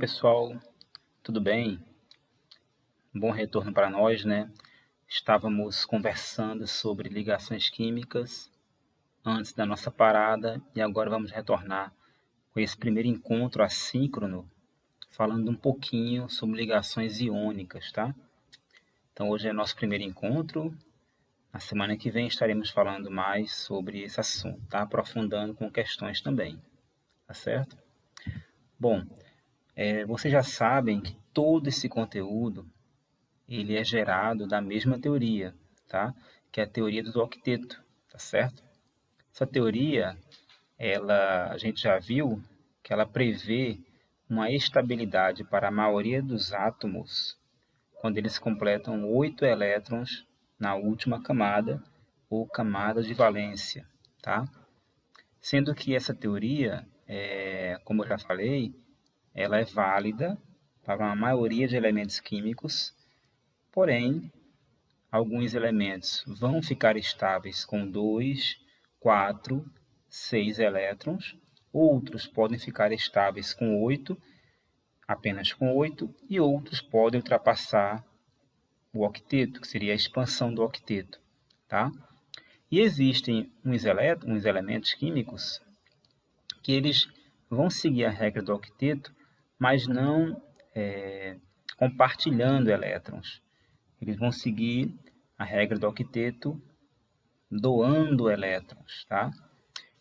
Pessoal, tudo bem? Bom retorno para nós, né? Estávamos conversando sobre ligações químicas antes da nossa parada e agora vamos retornar com esse primeiro encontro assíncrono, falando um pouquinho sobre ligações iônicas, tá? Então hoje é nosso primeiro encontro. Na semana que vem estaremos falando mais sobre esse assunto, tá? Aprofundando com questões também, tá certo? Bom, vocês já sabem que todo esse conteúdo ele é gerado da mesma teoria, tá? Que é a teoria do octeto, tá certo? Essa teoria, a gente já viu que ela prevê uma estabilidade para a maioria dos átomos quando eles completam 8 elétrons na última camada ou camada de valência, tá? Sendo que essa teoria, como eu já falei, ela é válida para uma maioria de elementos químicos, porém, alguns elementos vão ficar estáveis com 2, 4, 6 elétrons, outros podem ficar estáveis com 8, apenas com 8, e outros podem ultrapassar o octeto, que seria a expansão do octeto, tá? E existem uns elementos químicos que eles vão seguir a regra do octeto, mas não compartilhando elétrons. Eles vão seguir a regra do octeto doando elétrons, tá?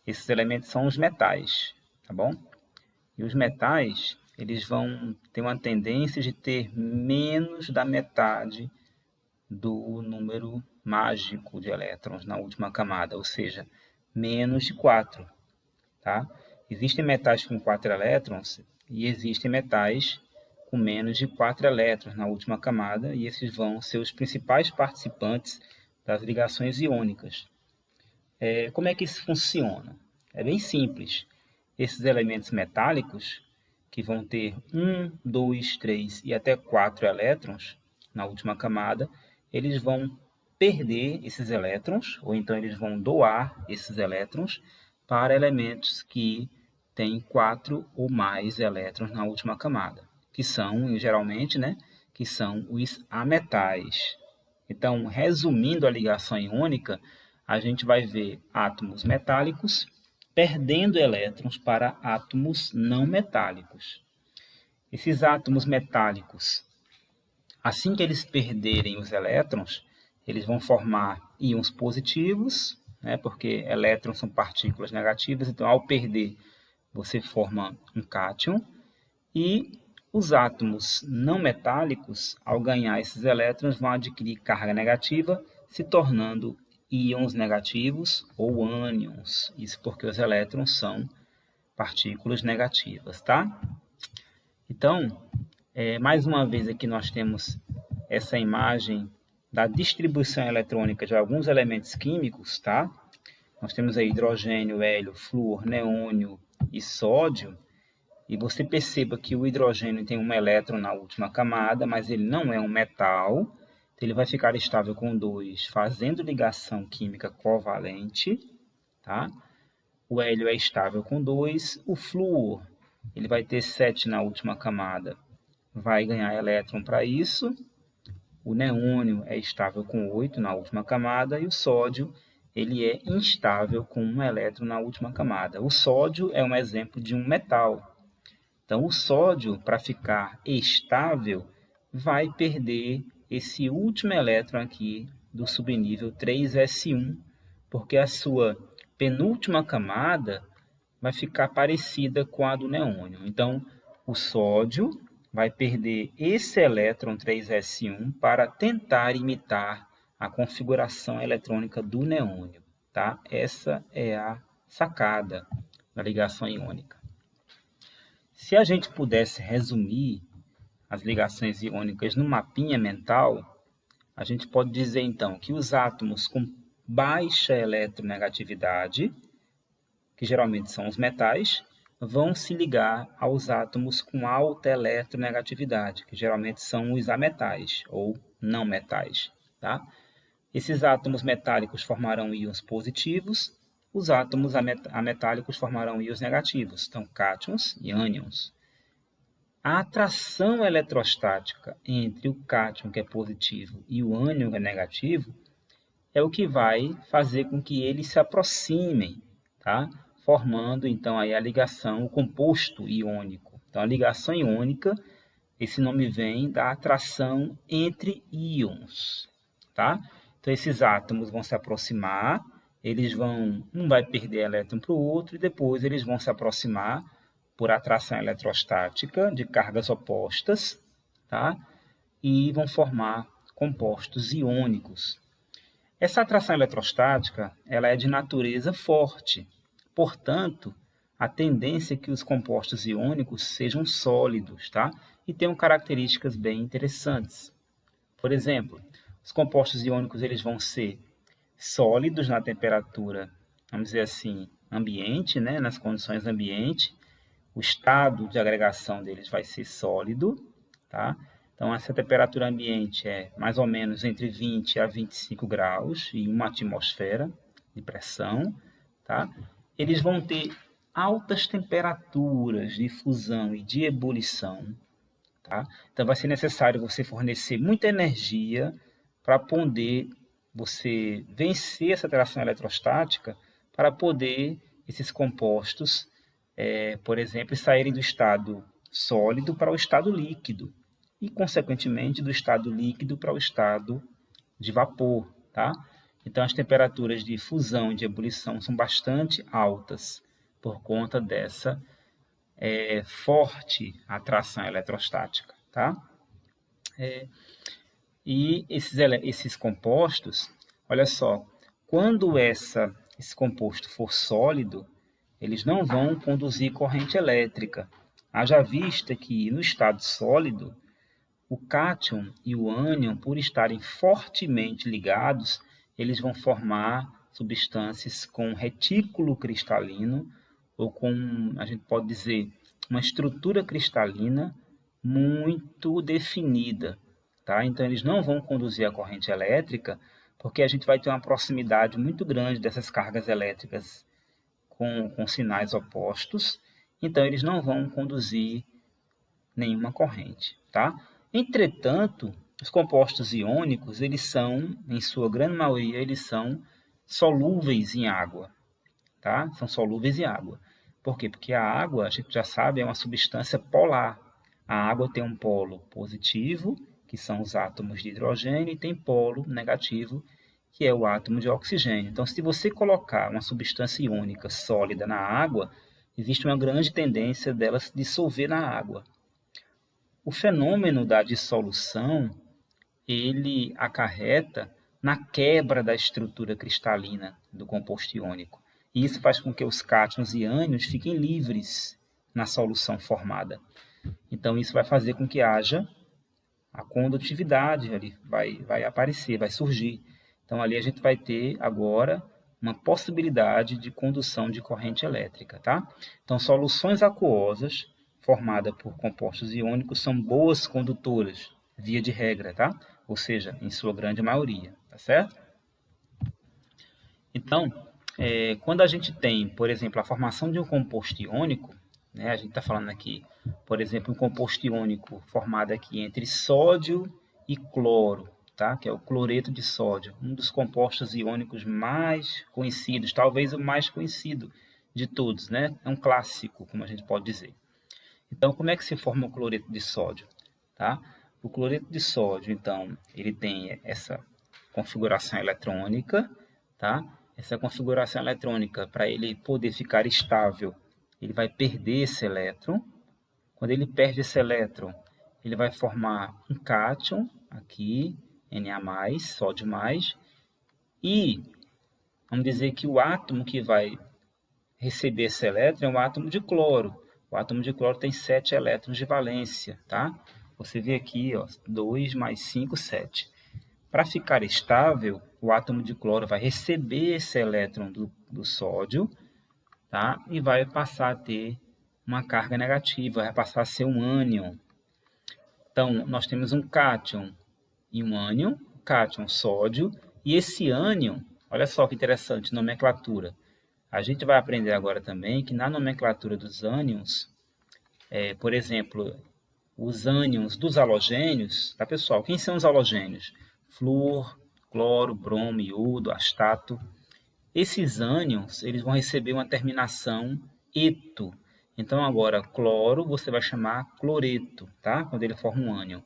Esses elementos são os metais, tá bom? E os metais, eles vão ter uma tendência de ter menos da metade do número mágico de elétrons na última camada, ou seja, menos de 4, tá? Existem metais com 4 elétrons e existem metais com menos de 4 elétrons na última camada, e esses vão ser os principais participantes das ligações iônicas. Como é que isso funciona? É bem simples. Esses elementos metálicos, que vão ter 1, 2, 3 e até 4 elétrons na última camada, eles vão perder esses elétrons, ou então eles vão doar esses elétrons para elementos que têm 4 ou mais elétrons na última camada, que são, geralmente, né, que são os ametais. Então, resumindo a ligação iônica, a gente vai ver átomos metálicos perdendo elétrons para átomos não metálicos. Esses átomos metálicos, assim que eles perderem os elétrons, eles vão formar íons positivos, né, porque elétrons são partículas negativas, então ao perder você forma um cátion, e os átomos não metálicos, ao ganhar esses elétrons, vão adquirir carga negativa, se tornando íons negativos ou ânions. Isso porque os elétrons são partículas negativas, tá? Então, mais uma vez aqui nós temos essa imagem da distribuição eletrônica de alguns elementos químicos, tá? Nós temos aí hidrogênio, hélio, flúor, neônio e sódio. E você perceba que o hidrogênio tem um elétron na última camada, mas ele não é um metal. Então ele vai ficar estável com 2, fazendo ligação química covalente, tá? O hélio é estável com 2. O flúor, ele vai ter 7 na última camada, vai ganhar elétron para isso. O neônio é estável com 8 na última camada. E o sódio, ele é instável com 1 elétron na última camada. O sódio é um exemplo de um metal. Então, o sódio, para ficar estável, vai perder esse último elétron aqui do subnível 3s1, porque a sua penúltima camada vai ficar parecida com a do neônio. Então, o sódio vai perder esse elétron 3s1 para tentar imitar a configuração eletrônica do neônio, tá? Essa é a sacada da ligação iônica. Se a gente pudesse resumir as ligações iônicas no mapinha mental, a gente pode dizer então que os átomos com baixa eletronegatividade, que geralmente são os metais, vão se ligar aos átomos com alta eletronegatividade, que geralmente são os ametais ou não metais, tá? Esses átomos metálicos formarão íons positivos, os átomos ametálicos formarão íons negativos, então cátions e ânions. A atração eletrostática entre o cátion, que é positivo, e o ânion, que é negativo, é o que vai fazer com que eles se aproximem, tá? Formando, então, aí a ligação, o composto iônico. Então, a ligação iônica, esse nome vem da atração entre íons, tá? Então, esses átomos vão se aproximar, um vai perder elétron para o outro, e depois eles vão se aproximar por atração eletrostática de cargas opostas, tá? E vão formar compostos iônicos. Essa atração eletrostática, ela é de natureza forte. Portanto, a tendência é que os compostos iônicos sejam sólidos, tá? E tenham características bem interessantes. Por exemplo, os compostos iônicos eles vão ser sólidos na temperatura, vamos dizer assim, ambiente, né? Nas condições ambiente. O estado de agregação deles vai ser sólido, tá? Então, essa temperatura ambiente é mais ou menos entre 20 a 25 graus e uma atmosfera de pressão, tá? Eles vão ter altas temperaturas de fusão e de ebulição, tá? Então, vai ser necessário você fornecer muita energia para poder você vencer essa atração eletrostática para poder esses compostos, por exemplo, saírem do estado sólido para o estado líquido e, consequentemente, do estado líquido para o estado de vapor, tá? Então, as temperaturas de fusão e de ebulição são bastante altas por conta dessa forte atração eletrostática, tá? E esses compostos, olha só, quando esse composto for sólido, eles não vão conduzir corrente elétrica. Haja vista que no estado sólido, o cátion e o ânion, por estarem fortemente ligados, eles vão formar substâncias com retículo cristalino ou com, a gente pode dizer, uma estrutura cristalina muito definida, tá? Então, eles não vão conduzir a corrente elétrica porque a gente vai ter uma proximidade muito grande dessas cargas elétricas com sinais opostos, então eles não vão conduzir nenhuma corrente, tá? Entretanto, os compostos iônicos, eles são, em sua grande maioria, eles são solúveis em água, tá? São solúveis em água. Por quê? Porque a água, a gente já sabe, é uma substância polar. A água tem um polo positivo, que são os átomos de hidrogênio, e tem polo negativo, que é o átomo de oxigênio. Então, se você colocar uma substância iônica sólida na água, existe uma grande tendência dela se dissolver na água. O fenômeno da dissolução, ele acarreta na quebra da estrutura cristalina do composto iônico. E isso faz com que os cátions e ânions fiquem livres na solução formada. Então, isso vai fazer com que haja a condutividade, ali vai aparecer, vai surgir. Então, ali a gente vai ter agora uma possibilidade de condução de corrente elétrica, tá? Então, soluções aquosas formadas por compostos iônicos são boas condutoras, via de regra, tá? Ou seja, em sua grande maioria, tá certo? Então, quando a gente tem, por exemplo, a formação de um composto iônico, né, a gente está falando aqui, por exemplo, um composto iônico formado aqui entre sódio e cloro, tá? Que é o cloreto de sódio, um dos compostos iônicos mais conhecidos, talvez o mais conhecido de todos, né? É um clássico, como a gente pode dizer. Então, como é que se forma o cloreto de sódio? Tá? O cloreto de sódio, então, ele tem essa configuração eletrônica, tá? Essa configuração eletrônica, para ele poder ficar estável, ele vai perder esse elétron. Quando ele perde esse elétron, ele vai formar um cátion, aqui, Na+, sódio+, e vamos dizer que o átomo que vai receber esse elétron é o átomo de cloro. O átomo de cloro tem 7 elétrons de valência, tá? Você vê aqui, ó, 2 mais 5, 7. Para ficar estável, o átomo de cloro vai receber esse elétron do sódio, tá? E vai passar a ter uma carga negativa, vai passar a ser um ânion. Então, nós temos um cátion e um ânion, cátion, sódio, e esse ânion, olha só que interessante, nomenclatura. A gente vai aprender agora também que na nomenclatura dos ânions, por exemplo, os ânions dos halogênios, tá, pessoal? Quem são os halogênios? Flúor, cloro, bromo, iodo, astato. Esses ânions, eles vão receber uma terminação eto. Então, agora, cloro, você vai chamar cloreto, tá? Quando ele forma um ânion.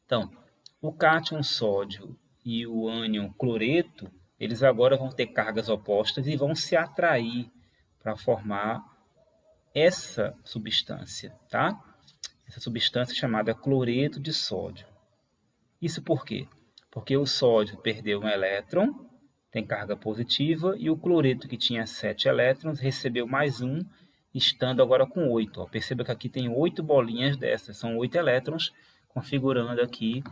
Então, o cátion sódio e o ânion cloreto, eles agora vão ter cargas opostas e vão se atrair para formar essa substância, tá? Essa substância chamada cloreto de sódio. Isso por quê? Porque o sódio perdeu um elétron, tem carga positiva, e o cloreto, que tinha 7 elétrons, recebeu mais um, estando agora com 8. Ó, perceba que aqui tem 8 bolinhas dessas, são 8 elétrons, configurando aqui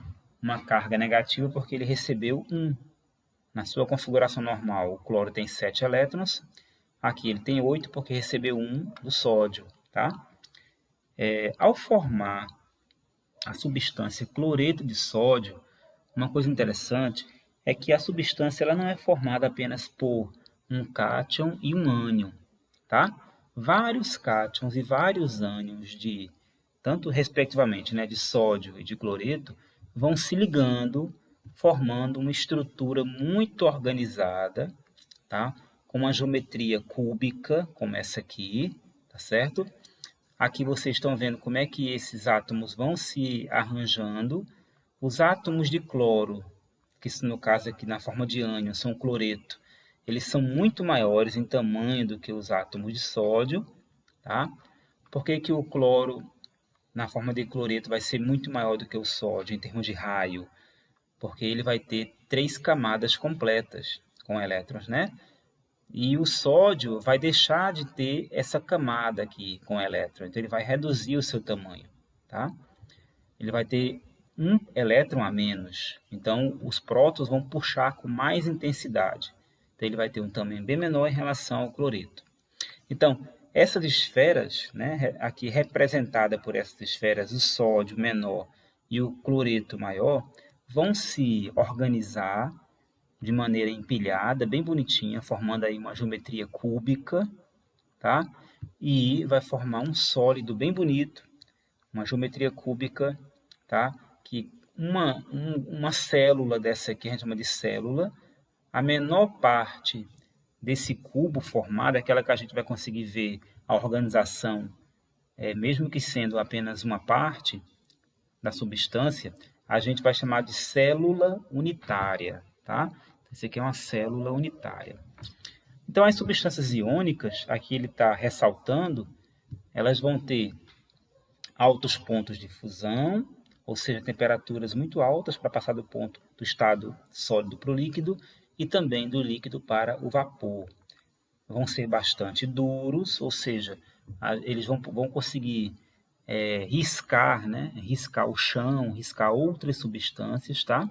uma carga negativa, porque ele recebeu 1. Na sua configuração normal, o cloro tem 7 elétrons, aqui ele tem 8 porque recebeu 1 do sódio, tá? Ao formar a substância cloreto de sódio, uma coisa interessante é que a substância ela não é formada apenas por um cátion e um ânion, tá? Vários cátions e vários ânions de tanto respectivamente, né, de sódio e de cloreto, vão se ligando, formando uma estrutura muito organizada, tá? Com uma geometria cúbica, como essa aqui, tá certo? Aqui vocês estão vendo como é que esses átomos vão se arranjando. Os átomos de cloro, que no caso aqui na forma de ânion são cloreto, eles são muito maiores em tamanho do que os átomos de sódio, tá? Por que que o cloro na forma de cloreto vai ser muito maior do que o sódio em termos de raio? Porque ele vai ter 3 camadas completas com elétrons, né? E o sódio vai deixar de ter essa camada aqui com elétron, então ele vai reduzir o seu tamanho, tá? Ele vai ter um elétron a menos, então os prótons vão puxar com mais intensidade. Então ele vai ter um tamanho bem menor em relação ao cloreto. Então, essas esferas, né, aqui representada por essas esferas, o sódio menor e o cloreto maior, vão se organizar de maneira empilhada, bem bonitinha, formando aí uma geometria cúbica, tá? E vai formar um sólido bem bonito, uma geometria cúbica, tá? Que uma célula dessa aqui, a gente chama de célula, a menor parte desse cubo formado, aquela que a gente vai conseguir ver a organização, mesmo que sendo apenas uma parte da substância, a gente vai chamar de célula unitária, tá? Esse aqui é uma célula unitária. Então, as substâncias iônicas, aqui ele está ressaltando, elas vão ter altos pontos de fusão, ou seja, temperaturas muito altas para passar do ponto do estado sólido para o líquido e também do líquido para o vapor. Vão ser bastante duros, ou seja, eles vão conseguir riscar, né? Riscar o chão, riscar outras substâncias, tá?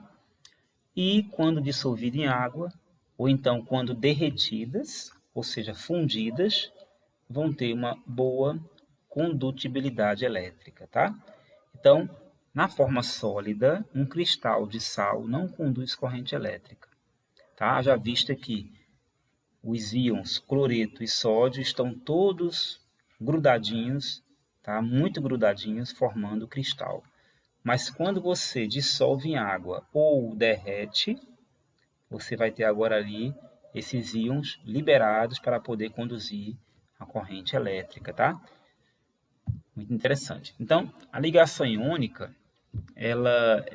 E quando dissolvidas em água, ou então quando derretidas, ou seja, fundidas, vão ter uma boa condutibilidade elétrica, tá? Então, na forma sólida, um cristal de sal não conduz corrente elétrica, tá? Já vista que os íons cloreto e sódio estão todos grudadinhos, tá? Muito grudadinhos, formando cristal. Mas quando você dissolve em água ou derrete, você vai ter agora ali esses íons liberados para poder conduzir a corrente elétrica, tá? Muito interessante. Então, a ligação iônica, ela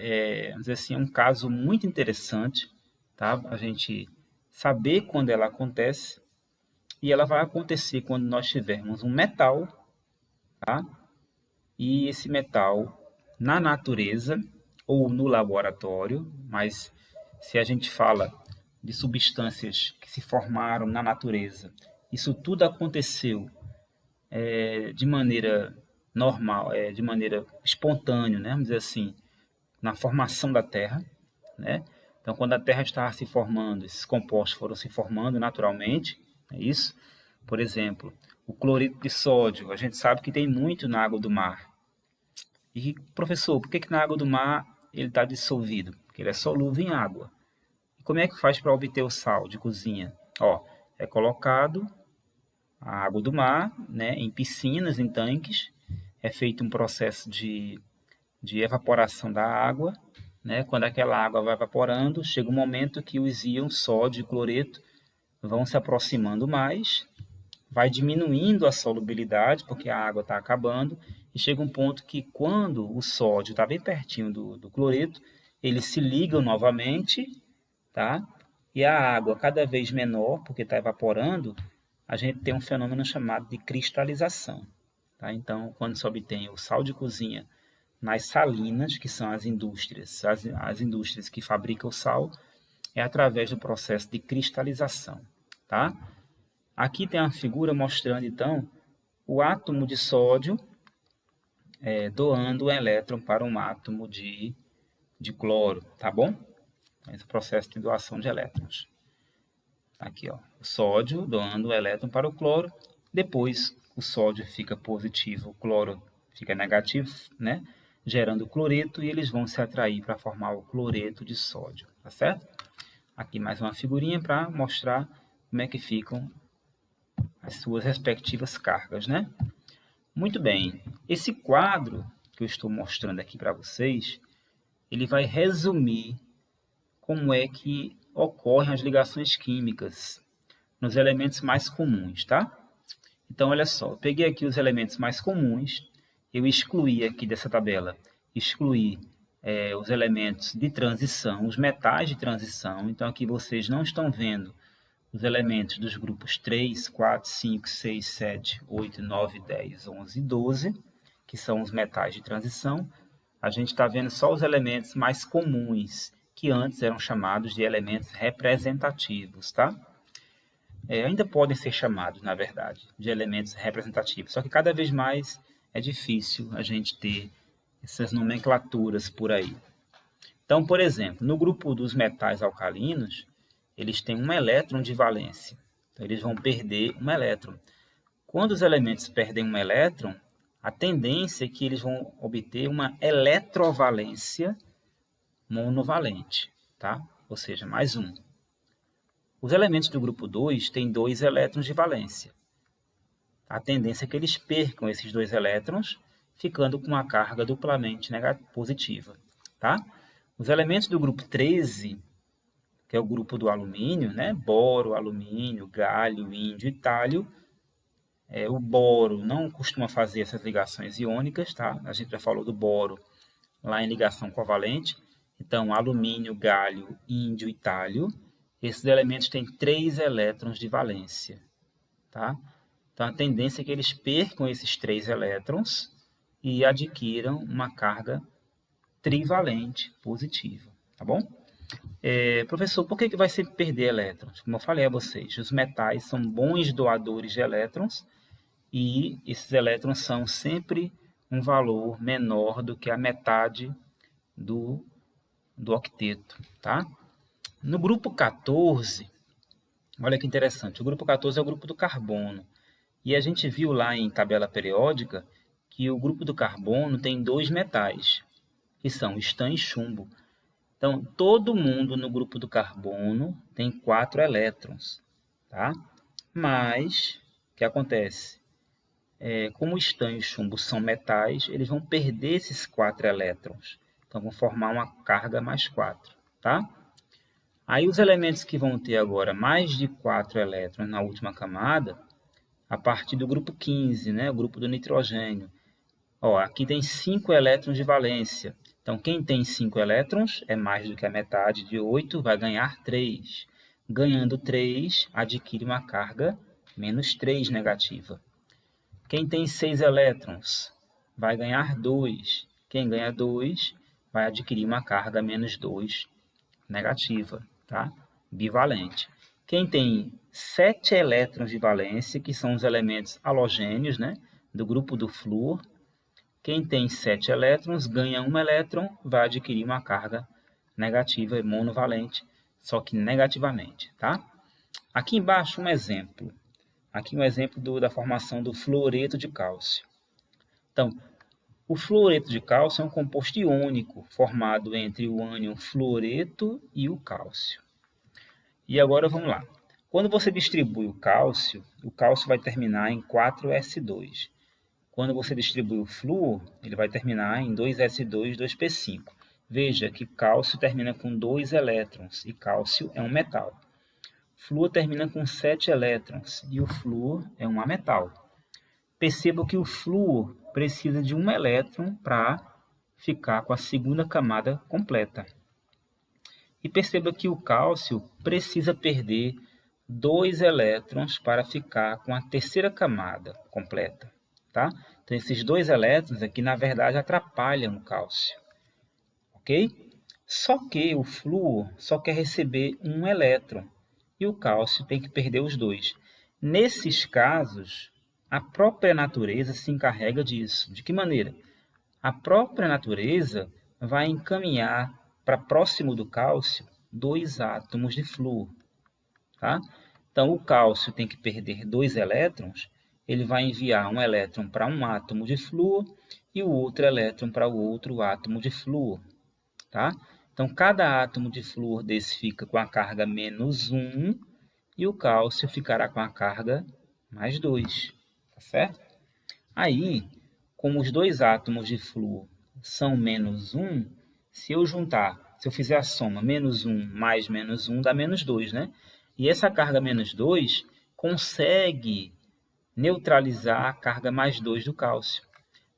vamos dizer assim, é um caso muito interessante, tá? A gente saber quando ela acontece, e ela vai acontecer quando nós tivermos um metal, tá? E esse metal na natureza ou no laboratório, mas se a gente fala de substâncias que se formaram na natureza, isso tudo aconteceu de maneira normal, de maneira espontânea, né? Vamos dizer assim, na formação da Terra, né? Então, quando a Terra estava se formando, esses compostos foram se formando naturalmente, é isso? Por exemplo, o cloreto de sódio, a gente sabe que tem muito na água do mar. E, professor, por que na água do mar ele está dissolvido? Porque ele é solúvel em água. E como é que faz para obter o sal de cozinha? Ó, é colocado a água do mar, né, em piscinas, em tanques, é feito um processo de de evaporação da água, né? Quando aquela água vai evaporando, chega um momento que os íons sódio e cloreto vão se aproximando mais, vai diminuindo a solubilidade, porque a água está acabando, e chega um ponto que quando o sódio está bem pertinho do cloreto, eles se ligam novamente, tá? E a água cada vez menor, porque está evaporando, a gente tem um fenômeno chamado de cristalização. Tá? Então, quando se obtém o sal de cozinha nas salinas, que são as indústrias, as indústrias que fabricam o sal, é através do processo de cristalização. Tá? Aqui tem uma figura mostrando, então, o átomo de sódio doando um elétron para um átomo de cloro, tá bom? Esse processo de doação de elétrons. Aqui, ó, o sódio doando o elétron para o cloro. Depois, o sódio fica positivo, o cloro fica negativo, né? Gerando cloreto, e eles vão se atrair para formar o cloreto de sódio, tá certo? Aqui mais uma figurinha para mostrar como é que ficam as suas respectivas cargas, né? Muito bem, esse quadro que eu estou mostrando aqui para vocês, ele vai resumir como é que ocorrem as ligações químicas nos elementos mais comuns, tá? Então, olha só, eu peguei aqui os elementos mais comuns, eu excluí aqui dessa tabela, excluí os elementos de transição, os metais de transição. Então, aqui vocês não estão vendo os elementos dos grupos 3, 4, 5, 6, 7, 8, 9, 10, 11 e 12, que são os metais de transição. A gente está vendo só os elementos mais comuns, que antes eram chamados de elementos representativos, tá? Ainda podem ser chamados, na verdade, de elementos representativos, só que cada vez mais é difícil a gente ter essas nomenclaturas por aí. Então, por exemplo, no grupo dos metais alcalinos, eles têm um elétron de valência, então eles vão perder um elétron. Quando os elementos perdem um elétron, a tendência é que eles vão obter uma eletrovalência monovalente, tá? Ou seja, mais um. Os elementos do grupo 2 têm 2 elétrons de valência. A tendência é que eles percam esses 2 elétrons, ficando com uma carga duplamente positiva. Tá? Os elementos do grupo 13, que é o grupo do alumínio, né? Boro, alumínio, galho, índio e tálio. O boro não costuma fazer essas ligações iônicas, tá? A gente já falou do boro lá em ligação covalente. Então, alumínio, galho, índio e tálio. Esses elementos têm 3 elétrons de valência, tá? Então, a tendência é que eles percam esses 3 elétrons e adquiram uma carga trivalente positiva, tá bom? Professor, por que vai sempre perder elétrons? Como eu falei a vocês, os metais são bons doadores de elétrons e esses elétrons são sempre um valor menor do que a metade do octeto, tá? No grupo 14, olha que interessante, o grupo 14 é o grupo do carbono. E a gente viu lá em tabela periódica que o grupo do carbono tem 2 metais, que são estã e chumbo. Então, todo mundo no grupo do carbono tem 4 elétrons, tá? Mas, o que acontece? Como o estã e o chumbo são metais, eles vão perder esses 4 elétrons. Então, vão formar uma carga mais 4, tá? Aí os elementos que vão ter agora mais de 4 elétrons na última camada, a partir do grupo 15, né, o grupo do nitrogênio. Aqui tem 5 elétrons de valência. Então, quem tem 5 elétrons é mais do que a metade de 8, vai ganhar 3. Ganhando 3, adquire uma carga menos 3 negativa. Quem tem 6 elétrons vai ganhar 2. Quem ganha 2 vai adquirir uma carga menos 2 negativa, tá? Bivalente. Quem tem 7 elétrons de valência, que são os elementos halogênios, né, do grupo do flúor, quem tem 7 elétrons ganha 1 elétron, vai adquirir uma carga negativa e monovalente, só que negativamente, tá? Aqui embaixo um exemplo. Aqui um exemplo da formação do fluoreto de cálcio. Então, o fluoreto de cálcio é um composto iônico formado entre o ânion fluoreto e o cálcio. E agora vamos lá. Quando você distribui o cálcio vai terminar em 4S2. Quando você distribui o flúor, ele vai terminar em 2s2, 2p5. Veja que cálcio termina com 2 elétrons, e cálcio é um metal. Flúor termina com 7 elétrons, e o flúor é um ametal. Perceba que o flúor precisa de um elétron para ficar com a segunda camada completa. E perceba que o cálcio precisa perder 2 elétrons para ficar com a terceira camada completa. Tá? Então, esses 2 elétrons aqui, na verdade, atrapalham o cálcio. Ok? Só que o flúor só quer receber um elétron e o cálcio tem que perder os 2. Nesses casos, a própria natureza se encarrega disso. De que maneira? A própria natureza vai encaminhar para próximo do cálcio 2 átomos de flúor. Tá? Então, o cálcio tem que perder 2 elétrons, ele vai enviar um elétron para um átomo de flúor e o outro elétron para o outro átomo de flúor. Tá? Então, cada átomo de flúor desse fica com a carga -1 e o cálcio ficará com a carga mais 2. Tá certo? Aí, como os 2 átomos de flúor são -1, se eu fizer a soma -1 mais -1 dá -2, né? E essa carga -2 consegue neutralizar a carga mais 2 do cálcio.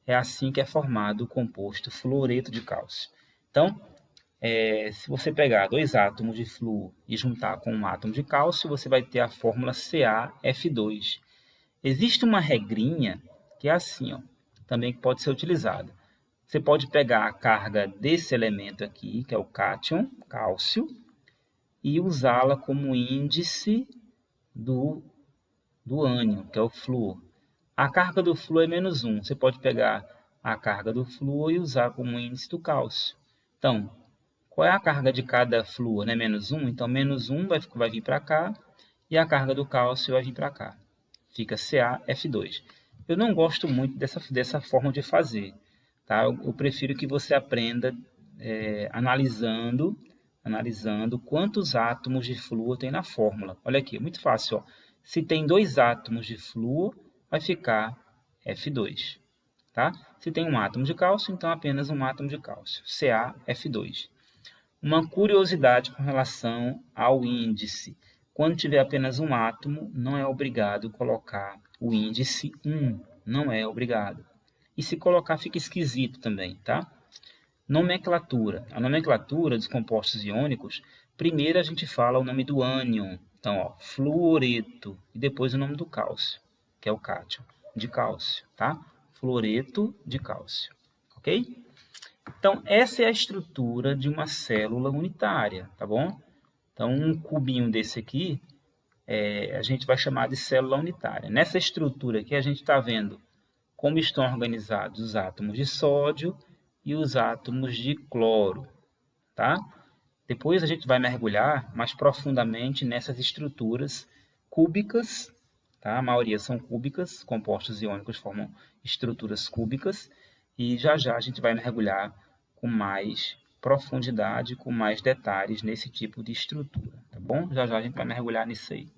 É assim que é formado o composto fluoreto de cálcio. Então, se você pegar 2 átomos de flúor e juntar com um átomo de cálcio, você vai ter a fórmula CaF2. Existe uma regrinha que é assim, ó, também que pode ser utilizada. Você pode pegar a carga desse elemento aqui, que é o cátion, cálcio, e usá-la como índice do ânion, que é o flúor. A carga do flúor é -1. Você pode pegar a carga do flúor e usar como índice do cálcio. Então, qual é a carga de cada flúor? Né? -1. Então, -1 vai vir para cá e a carga do cálcio vai vir para cá. Fica CaF2. Eu não gosto muito dessa forma de fazer. Tá? Eu prefiro que você aprenda analisando quantos átomos de flúor tem na fórmula. Olha aqui, é muito fácil. Ó. Se tem 2 átomos de flúor, vai ficar F2. Tá? Se tem um átomo de cálcio, então apenas um átomo de cálcio, CaF2. Uma curiosidade com relação ao índice. Quando tiver apenas um átomo, não é obrigado colocar o índice 1. Não é obrigado. E se colocar, fica esquisito também, tá? Nomenclatura. A nomenclatura dos compostos iônicos, primeiro a gente fala o nome do ânion. Então, ó, fluoreto. E depois o nome do cálcio, que é o cátion, de cálcio, tá? Fluoreto de cálcio. Ok? Então, essa é a estrutura de uma célula unitária, tá bom? Então, um cubinho desse aqui, a gente vai chamar de célula unitária. Nessa estrutura aqui, a gente está vendo como estão organizados os átomos de sódio e os átomos de cloro, tá? Depois a gente vai mergulhar mais profundamente nessas estruturas cúbicas, tá? A maioria são cúbicas, compostos iônicos formam estruturas cúbicas, e já já a gente vai mergulhar com mais profundidade, com mais detalhes nesse tipo de estrutura, tá bom? Já já a gente vai mergulhar nisso aí.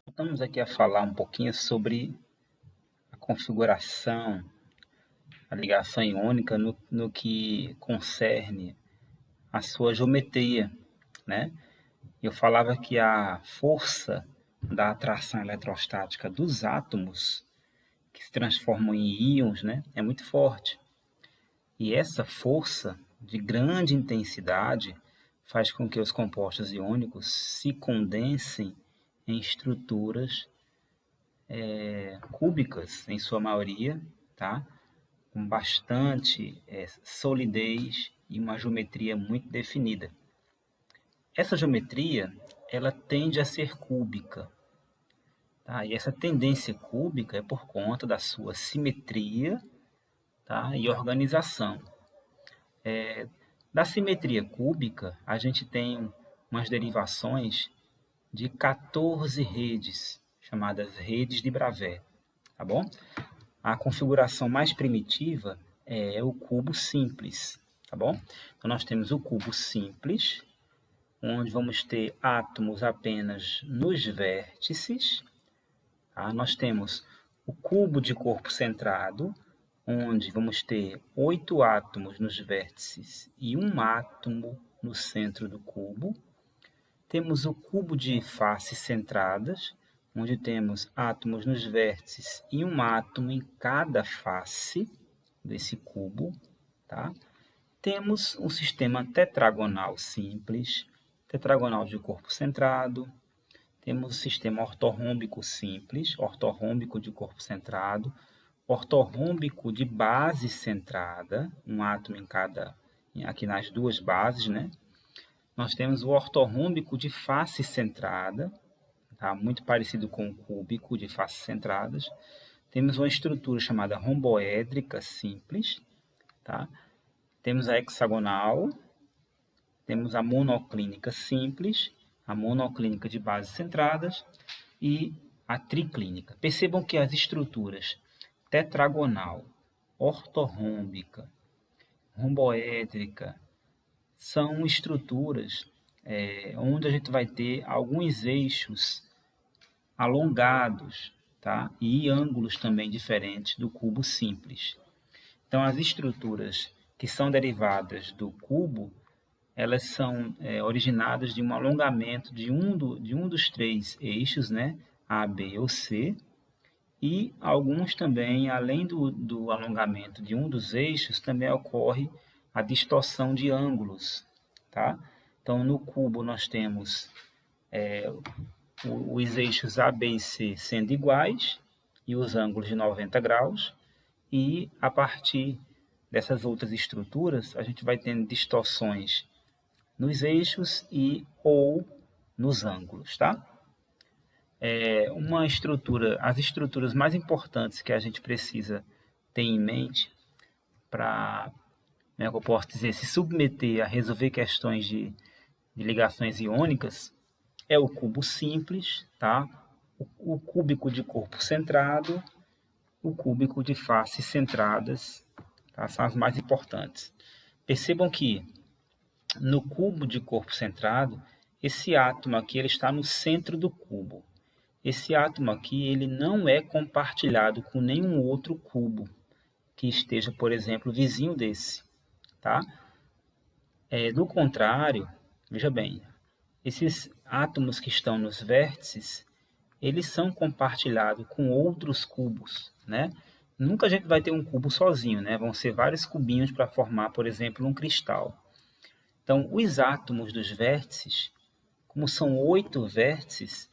Estamos aqui a falar um pouquinho sobre a configuração, a ligação iônica no que concerne a sua geometria, né? Eu falava que a força da atração eletrostática dos átomos, que se transformam em íons, né, é muito forte. E essa força de grande intensidade faz com que os compostos iônicos se condensem em estruturas cúbicas, em sua maioria, tá? Com bastante solidez e uma geometria muito definida. Essa geometria ela tende a ser cúbica. Tá? E essa tendência cúbica é por conta da sua simetria, tá? E organização. Da simetria cúbica, a gente tem umas derivações de 14 redes, chamadas redes de Bravais. Tá bom? A configuração mais primitiva é o cubo simples. Tá bom? Então, nós temos o cubo simples, onde vamos ter átomos apenas nos vértices. Tá? Nós temos o cubo de corpo centrado, onde vamos ter 8 átomos nos vértices e um átomo no centro do cubo. Temos o cubo de faces centradas, onde temos átomos nos vértices e um átomo em cada face desse cubo, tá? Temos um sistema tetragonal simples, tetragonal de corpo centrado. Temos o sistema ortorrômbico simples, ortorrômbico de corpo centrado, ortorrômbico de base centrada, um átomo em cada, aqui nas duas bases, né? Nós temos o ortorrômbico de face centrada, tá? Muito parecido com o cúbico de faces centradas. Temos uma estrutura chamada romboédrica simples, tá? Temos a hexagonal, temos a monoclínica simples, a monoclínica de bases centradas e a triclínica. Percebam que as estruturas tetragonal, ortorrômbica, romboédrica são estruturas onde a gente vai ter alguns eixos alongados, tá? E ângulos também diferentes do cubo simples. Então, as estruturas que são derivadas do cubo, elas são originadas de um alongamento de um dos três eixos, né? A, B ou C, e alguns também, além do alongamento de um dos eixos, também ocorre a distorção de ângulos, tá? Então, no cubo nós temos os eixos A, B e C sendo iguais e os ângulos de 90 graus, e a partir dessas outras estruturas, a gente vai tendo distorções nos eixos e ou nos ângulos, tá? As estruturas mais importantes que a gente precisa ter em mente para, como é que eu posso dizer, se submeter a resolver questões de ligações iônicas é o cubo simples, tá? O cúbico de corpo centrado, o cúbico de faces centradas, tá? São as mais importantes. Percebam que no cubo de corpo centrado, esse átomo aqui ele está no centro do cubo. Esse átomo aqui ele não é compartilhado com nenhum outro cubo que esteja, por exemplo, vizinho desse, tá? Do contrário, veja bem, esses átomos que estão nos vértices, eles são compartilhados com outros cubos, né? Nunca a gente vai ter um cubo sozinho, né? Vão ser vários cubinhos para formar, por exemplo, um cristal. Então, os átomos dos vértices, como são 8 vértices,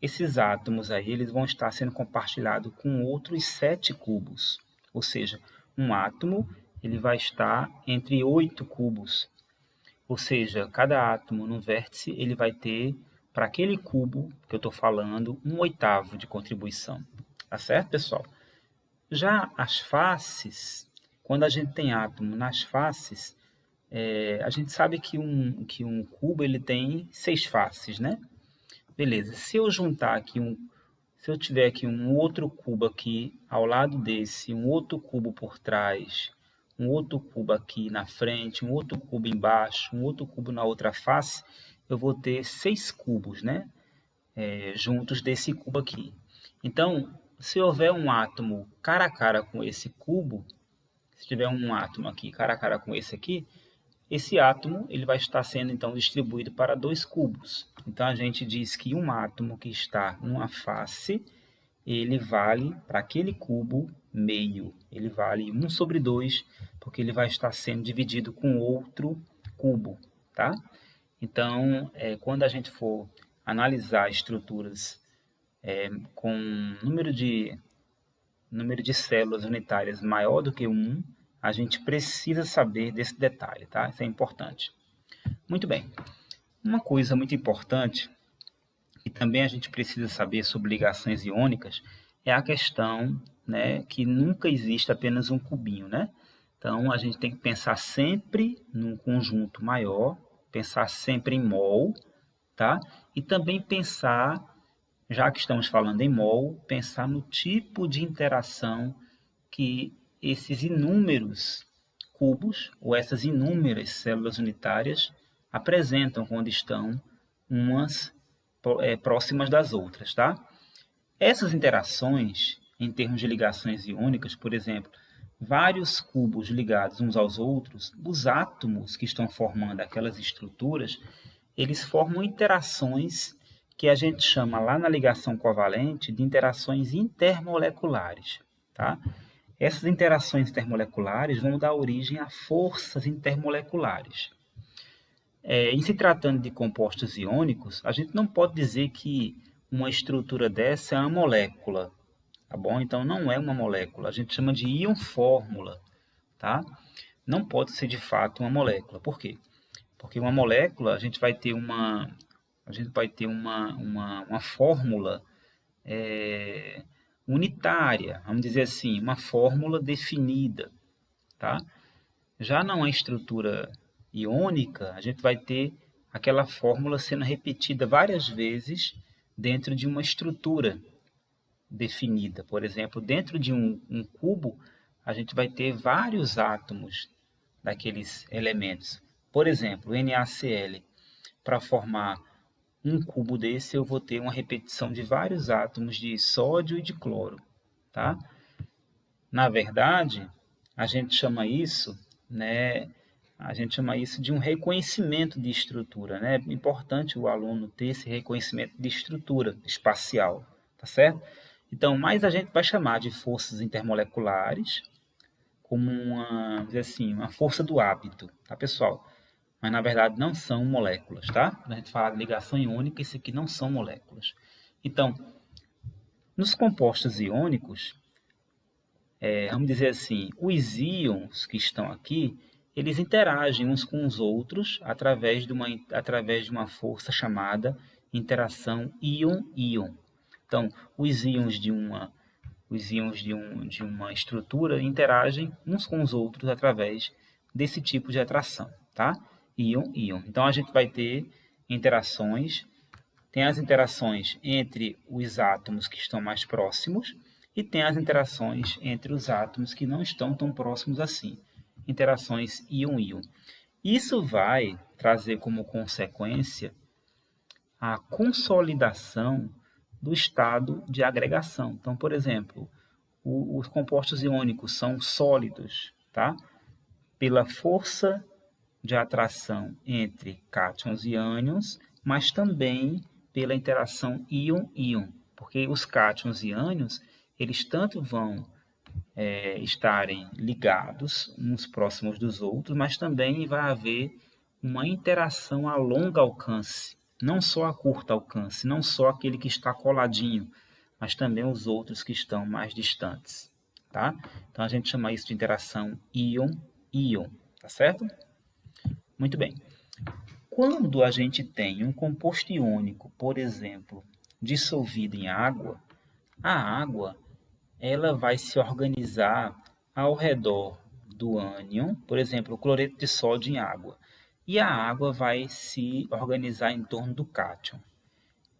esses átomos aí eles vão estar sendo compartilhados com outros 7 cubos. Ou seja, um átomo ele vai estar entre 8 cubos. Ou seja, cada átomo no vértice ele vai ter, para aquele cubo que eu estou falando, 1/8 de contribuição. Tá certo, pessoal? Já as faces, quando a gente tem átomo nas faces, a gente sabe que um cubo ele tem 6 faces, né? Beleza, se eu juntar aqui se eu tiver aqui um outro cubo aqui ao lado desse, um outro cubo por trás, um outro cubo aqui na frente, um outro cubo embaixo, um outro cubo na outra face, eu vou ter 6 cubos, né? Juntos desse cubo aqui. Então, se houver um átomo cara a cara com esse cubo, se tiver um átomo aqui cara a cara com esse aqui, esse átomo ele vai estar sendo então distribuído para 2 cubos. Então a gente diz que um átomo que está numa face, ele vale para aquele cubo meio. Ele vale 1/2, porque ele vai estar sendo dividido com outro cubo, tá? Então, quando a gente for analisar estruturas com número de células unitárias maior do que 1, a gente precisa saber desse detalhe, tá? Isso é importante. Muito bem. Uma coisa muito importante que também a gente precisa saber sobre ligações iônicas é a questão, né, que nunca existe apenas um cubinho, né? Então, a gente tem que pensar sempre num conjunto maior, pensar sempre em mol, tá? E também pensar, já que estamos falando em mol, pensar no tipo de interação que esses inúmeros cubos ou essas inúmeras células unitárias apresentam quando estão umas próximas das outras, tá? Essas interações, em termos de ligações iônicas, por exemplo, vários cubos ligados uns aos outros, os átomos que estão formando aquelas estruturas, eles formam interações que a gente chama lá na ligação covalente de interações intermoleculares, tá? Essas interações intermoleculares vão dar origem a forças intermoleculares. Em se tratando de compostos iônicos, a gente não pode dizer que uma estrutura dessa é uma molécula, tá bom? Então não é uma molécula, a gente chama de íon-fórmula, tá? Não pode ser de fato uma molécula. Por quê? Porque uma molécula a gente vai ter uma fórmula unitária, vamos dizer assim, uma fórmula definida, tá? Já numa estrutura iônica, a gente vai ter aquela fórmula sendo repetida várias vezes dentro de uma estrutura definida. Por exemplo, dentro de um cubo, a gente vai ter vários átomos daqueles elementos. Por exemplo, o NaCl, para formar um cubo desse, eu vou ter uma repetição de vários átomos de sódio e de cloro, tá? Na verdade, a gente chama isso, né, de um reconhecimento de estrutura, né? É importante o aluno ter esse reconhecimento de estrutura espacial, tá certo? Então, mais a gente vai chamar de forças intermoleculares, como uma força do hábito, tá, pessoal? Mas, na verdade, não são moléculas, tá? Quando a gente fala de ligação iônica, isso aqui não são moléculas. Então, nos compostos iônicos, vamos dizer assim, os íons que estão aqui, eles interagem uns com os outros através de uma força chamada interação íon-íon. Então, os íons de uma estrutura interagem uns com os outros através desse tipo de atração, tá? Íon-íon. Então, a gente vai ter interações, tem as interações entre os átomos que estão mais próximos e tem as interações entre os átomos que não estão tão próximos assim, interações íon-íon. Isso vai trazer como consequência a consolidação do estado de agregação. Então, por exemplo, os compostos iônicos são sólidos, tá? Pela força de atração entre cátions e ânions, mas também pela interação íon-íon, porque os cátions e ânions, eles tanto vão estarem ligados uns próximos dos outros, mas também vai haver uma interação a longo alcance, não só a curto alcance, não só aquele que está coladinho, mas também os outros que estão mais distantes, tá? Então a gente chama isso de interação íon-íon, tá certo? Muito bem. Quando a gente tem um composto iônico, por exemplo, dissolvido em água, a água ela vai se organizar ao redor do ânion, por exemplo, o cloreto de sódio em água, e a água vai se organizar em torno do cátion.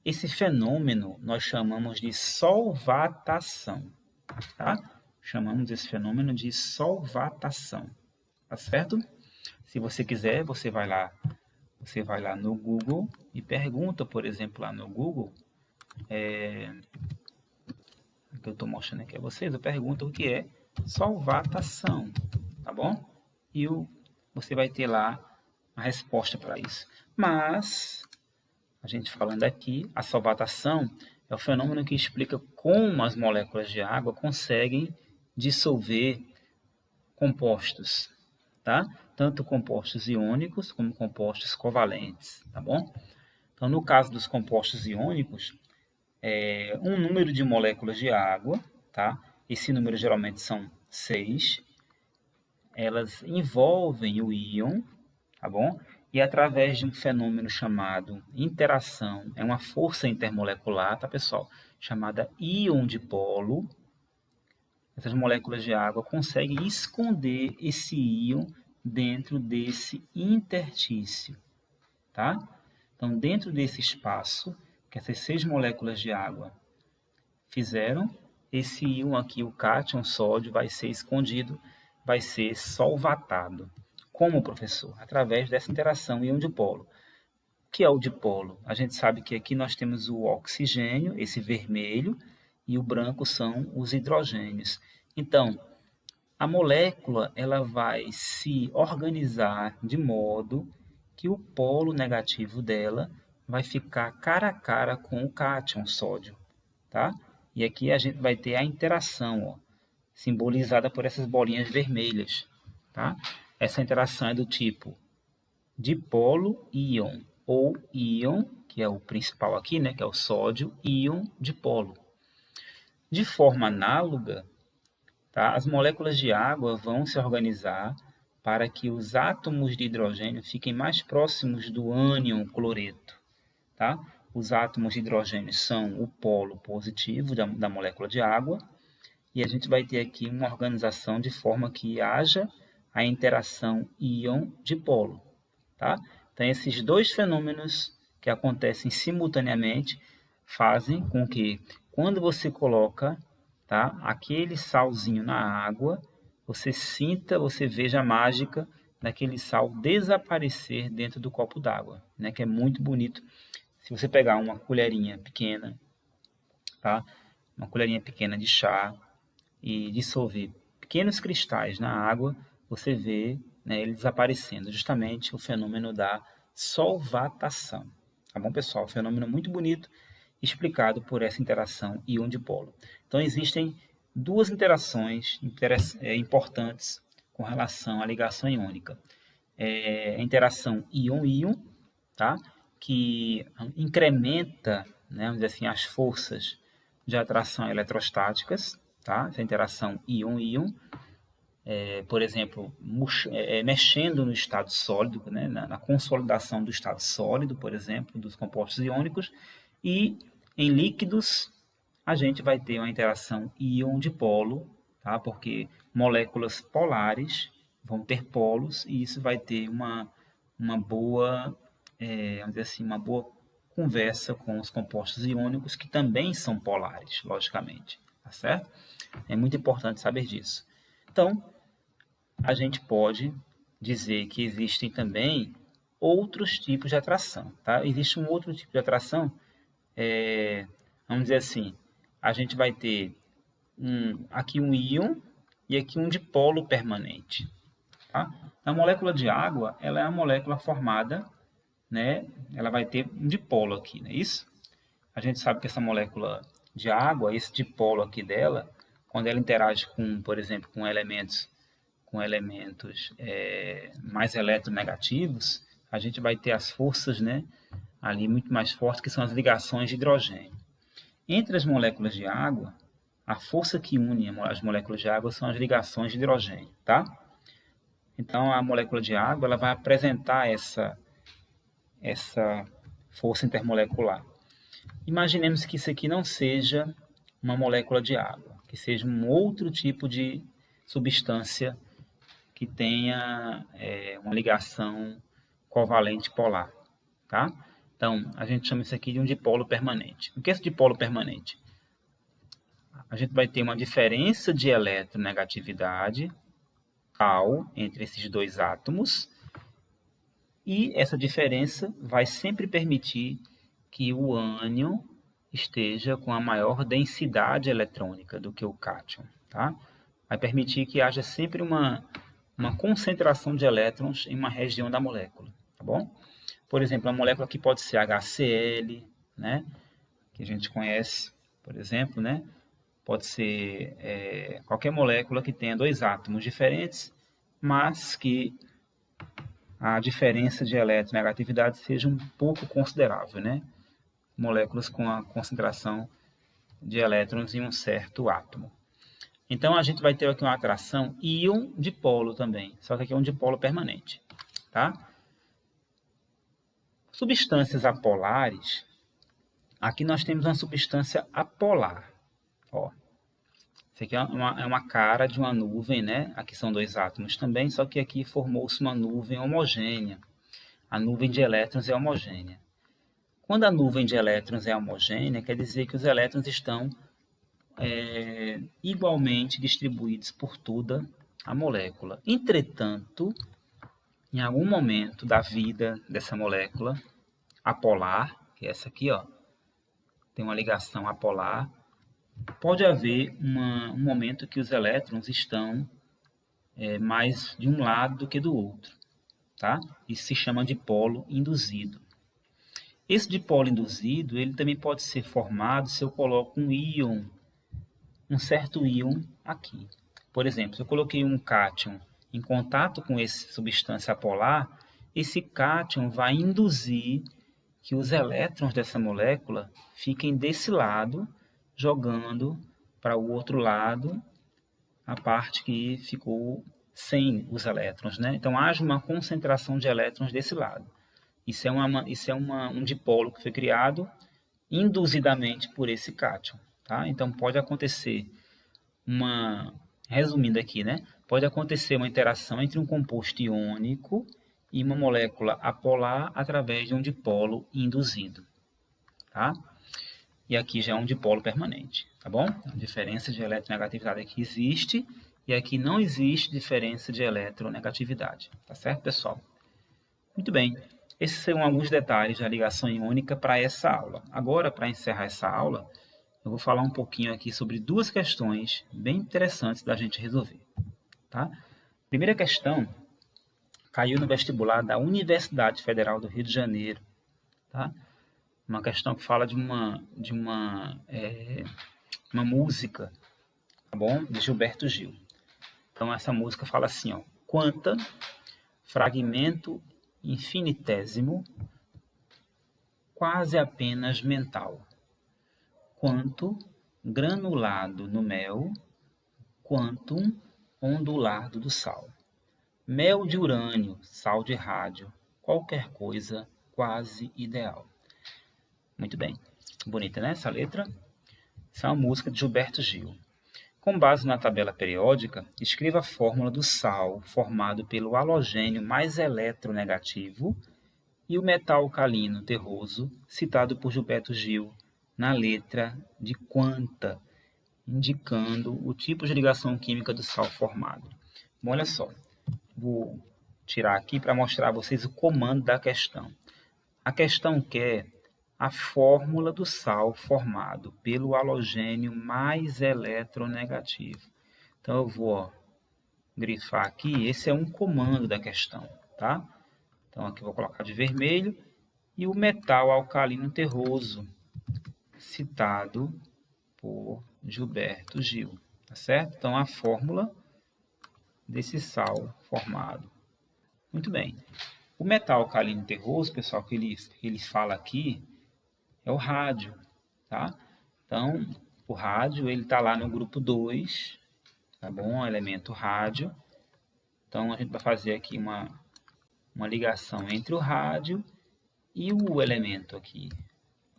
Esse fenômeno nós chamamos de solvatação, tá? Chamamos esse fenômeno de solvatação, tá certo? Se você quiser, você vai lá no Google e pergunta, por exemplo, lá no Google, que eu estou mostrando aqui a vocês, eu pergunto o que é solvatação, tá bom? E você vai ter lá a resposta para isso. Mas, a gente falando aqui, a solvatação é o fenômeno que explica como as moléculas de água conseguem dissolver compostos, tá? Tanto compostos iônicos como compostos covalentes, tá bom? Então, no caso dos compostos iônicos, um número de moléculas de água, tá? Esse número geralmente são 6. Elas envolvem o íon, tá bom? E através de um fenômeno chamado interação, é uma força intermolecular, tá, pessoal? Chamada íon dipolo, essas moléculas de água conseguem esconder esse íon dentro desse interstício, tá? Então, dentro desse espaço que essas 6 moléculas de água fizeram, esse íon aqui, o cátion sódio, vai ser escondido, vai ser solvatado. Como, professor? Através dessa interação íon-dipolo. O que é o dipolo? A gente sabe que aqui nós temos o oxigênio, esse vermelho, e o branco são os hidrogênios. Então, a molécula ela vai se organizar de modo que o polo negativo dela vai ficar cara a cara com o cátion sódio, tá? E aqui a gente vai ter a interação, ó, simbolizada por essas bolinhas vermelhas, tá? Essa interação é do tipo dipolo-íon, ou íon, que é o principal aqui, né, que é o sódio, íon dipolo. De forma análoga, tá, as moléculas de água vão se organizar para que os átomos de hidrogênio fiquem mais próximos do ânion cloreto. Tá? Os átomos de hidrogênio são o polo positivo da molécula de água, e a gente vai ter aqui uma organização de forma que haja a interação íon-dipolo. Tá? Então, esses dois fenômenos que acontecem simultaneamente fazem com que, quando você coloca, tá, aquele salzinho na água, você sinta, você veja a mágica daquele sal desaparecer dentro do copo d'água, né, que é muito bonito. Se você pegar uma colherinha pequena, tá, uma colherinha pequena de chá e dissolver pequenos cristais na água, você vê, né, ele desaparecendo, justamente o fenômeno da solvatação. Tá bom, pessoal? Fenômeno muito bonito, explicado por essa interação íon-dipolo. Então, existem duas interações importantes com relação à ligação iônica. A interação íon-íon, tá? Que incrementa, né, vamos dizer assim, as forças de atração eletrostáticas, tá? Essa interação íon-íon, por exemplo, mexendo no estado sólido, né, na consolidação do estado sólido, por exemplo, dos compostos iônicos, e em líquidos a gente vai ter uma interação íon-dipolo, tá? Porque moléculas polares vão ter polos e isso vai ter uma boa, vamos dizer assim, uma boa conversa com os compostos iônicos que também são polares, logicamente, tá certo? É muito importante saber disso. Então, a gente pode dizer que existem também outros tipos de atração, tá? Existe um outro tipo de atração, vamos dizer assim, a gente vai ter aqui um íon e aqui um dipolo permanente, tá? A molécula de água, ela é uma molécula formada, né? Ela vai ter um dipolo aqui, não é isso? A gente sabe que essa molécula de água, esse dipolo aqui dela, quando ela interage com, por exemplo, com elementos mais eletronegativos, a gente vai ter as forças, né, ali muito mais fortes, que são as ligações de hidrogênio. Entre as moléculas de água, a força que une as moléculas de água são as ligações de hidrogênio, tá? Então, a molécula de água ela vai apresentar essa força intermolecular. Imaginemos que isso aqui não seja uma molécula de água, que seja um outro tipo de substância que tenha uma ligação covalente polar, tá? Então, a gente chama isso aqui de um dipolo permanente. O que é esse dipolo permanente? A gente vai ter uma diferença de eletronegatividade tal entre esses dois átomos, e essa diferença vai sempre permitir que o ânion esteja com a maior densidade eletrônica do que o cátion, tá? Vai permitir que haja sempre uma concentração de elétrons em uma região da molécula, tá bom? Por exemplo, a molécula aqui pode ser HCl, né? Que a gente conhece, por exemplo, né? Pode ser qualquer molécula que tenha dois átomos diferentes, mas que a diferença de eletronegatividade seja um pouco considerável, né? Moléculas com a concentração de elétrons em um certo átomo. Então, a gente vai ter aqui uma atração íon-dipolo também, só que aqui é um dipolo permanente, tá? Substâncias apolares, aqui nós temos uma substância apolar, ó. Isso aqui é uma cara de uma nuvem, né? Aqui são dois átomos também, só que aqui formou-se uma nuvem homogênea. A nuvem de elétrons é homogênea. Quando a nuvem de elétrons é homogênea, quer dizer que os elétrons estão igualmente distribuídos por toda a molécula. Entretanto, em algum momento da vida dessa molécula apolar, que é essa aqui, ó, tem uma ligação apolar, pode haver um momento que os elétrons estão mais de um lado do que do outro, tá? Isso se chama dipolo induzido. Esse dipolo induzido, ele também pode ser formado se eu coloco um íon, um certo íon aqui. Por exemplo, se eu coloquei um cátion em contato com essa substância polar, esse cátion vai induzir que os elétrons dessa molécula fiquem desse lado, jogando para o outro lado a parte que ficou sem os elétrons, né? Então, haja uma concentração de elétrons desse lado. Isso é um dipolo que foi criado induzidamente por esse cátion, tá? Então, pode acontecer resumindo aqui, né? Pode acontecer uma interação entre um composto iônico e uma molécula apolar através de um dipolo induzido, tá? E aqui já é um dipolo permanente, tá bom? A diferença de eletronegatividade aqui existe e aqui não existe diferença de eletronegatividade, tá certo, pessoal? Muito bem, esses são alguns detalhes da ligação iônica para essa aula. Agora, para encerrar essa aula, eu vou falar um pouquinho aqui sobre duas questões bem interessantes da gente resolver, tá? Primeira questão caiu no vestibular da Universidade Federal do Rio de Janeiro, tá? Uma questão que fala de uma música, tá bom? De Gilberto Gil. Então essa música fala assim, ó: quanta fragmento infinitésimo, quase apenas mental, quanto granulado no mel, quantum ondulado do sal. Mel de urânio, sal de rádio, qualquer coisa quase ideal. Muito bem. Bonita, né, essa letra? Essa é uma música de Gilberto Gil. Com base na tabela periódica, escreva a fórmula do sal formado pelo halogênio mais eletronegativo e o metal alcalino terroso, citado por Gilberto Gil na letra de quanta, indicando o tipo de ligação química do sal formado. Bom, olha só, vou tirar aqui para mostrar a vocês o comando da questão. A questão quer a fórmula do sal formado pelo halogênio mais eletronegativo. Então eu vou grifar aqui, esse é um comando da questão, tá? Então aqui eu vou colocar de vermelho e o metal alcalino terroso, citado por Gilberto Gil, tá certo? Então a fórmula desse sal formado. Muito bem. O metal alcalino terroso, pessoal, que ele fala aqui, é o rádio, tá? Então, o rádio, ele está lá no grupo 2, tá bom? Elemento rádio. Então, a gente vai fazer aqui uma ligação entre o rádio e o elemento aqui,